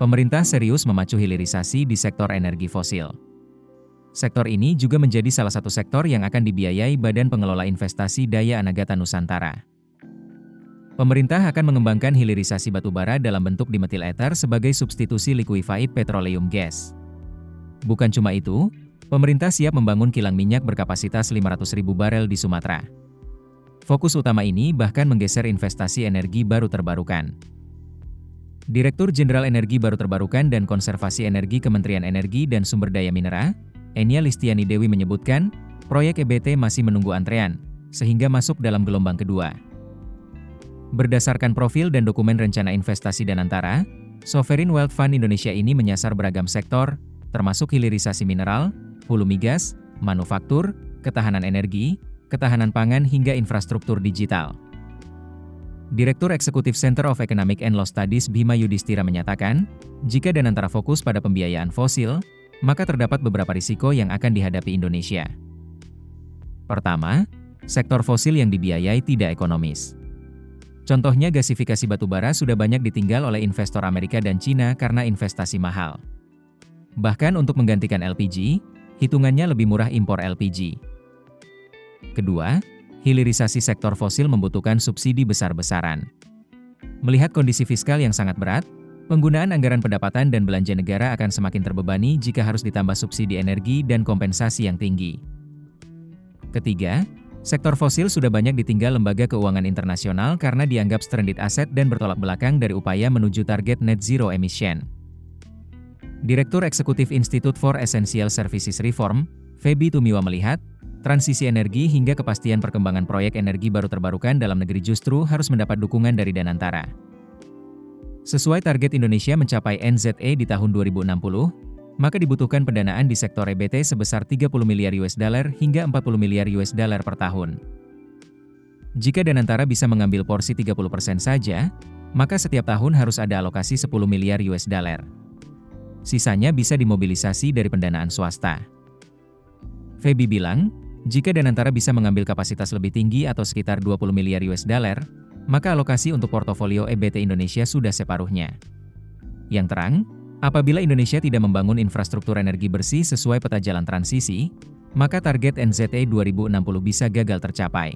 Pemerintah serius memacu hilirisasi di sektor energi fosil. Sektor ini juga menjadi salah satu sektor yang akan dibiayai Badan Pengelola Investasi Daya Anagata Nusantara. Pemerintah akan mengembangkan hilirisasi batubara dalam bentuk dimetil ether sebagai substitusi liquefied petroleum gas. Bukan cuma itu, pemerintah siap membangun kilang minyak berkapasitas 500.000 barel di Sumatera. Fokus utama ini bahkan menggeser investasi energi baru terbarukan. Direktur Jenderal Energi Baru Terbarukan dan Konservasi Energi Kementerian Energi dan Sumber Daya Minera, Enia Listiani Dewi menyebutkan, proyek EBT masih menunggu antrean, sehingga masuk dalam gelombang kedua. Berdasarkan profil dan dokumen rencana investasi Danantara, Sovereign Wealth Fund Indonesia ini menyasar beragam sektor, termasuk hilirisasi mineral, hulu migas, manufaktur, ketahanan energi, ketahanan pangan hingga infrastruktur digital. Direktur Eksekutif Center of Economic and Law Studies Bima Yudhistira menyatakan, jika Danantara fokus pada pembiayaan fosil, maka terdapat beberapa risiko yang akan dihadapi Indonesia. Pertama, sektor fosil yang dibiayai tidak ekonomis. Contohnya gasifikasi batubara sudah banyak ditinggal oleh investor Amerika dan Cina karena investasi mahal. Bahkan untuk menggantikan LPG, hitungannya lebih murah impor LPG. Kedua, hilirisasi sektor fosil membutuhkan subsidi besar-besaran. Melihat kondisi fiskal yang sangat berat, penggunaan anggaran pendapatan dan belanja negara akan semakin terbebani jika harus ditambah subsidi energi dan kompensasi yang tinggi. Ketiga, sektor fosil sudah banyak ditinggal lembaga keuangan internasional karena dianggap stranded asset dan bertolak belakang dari upaya menuju target net zero emission. Direktur Eksekutif Institute for Essential Services Reform, Feby Tumiwa melihat, transisi energi hingga kepastian perkembangan proyek energi baru terbarukan dalam negeri justru harus mendapat dukungan dari Danantara. Sesuai target Indonesia mencapai NZE di tahun 2060, maka dibutuhkan pendanaan di sektor EBT sebesar 30 miliar US dollar hingga 40 miliar US dollar per tahun. Jika Danantara bisa mengambil porsi 30% saja, maka setiap tahun harus ada alokasi 10 miliar US dollar. Sisanya bisa dimobilisasi dari pendanaan swasta. Feby bilang, jika Danantara bisa mengambil kapasitas lebih tinggi atau sekitar 20 miliar US dollar, maka alokasi untuk portofolio EBT Indonesia sudah separuhnya. Yang terang, apabila Indonesia tidak membangun infrastruktur energi bersih sesuai peta jalan transisi, maka target NZE 2060 bisa gagal tercapai.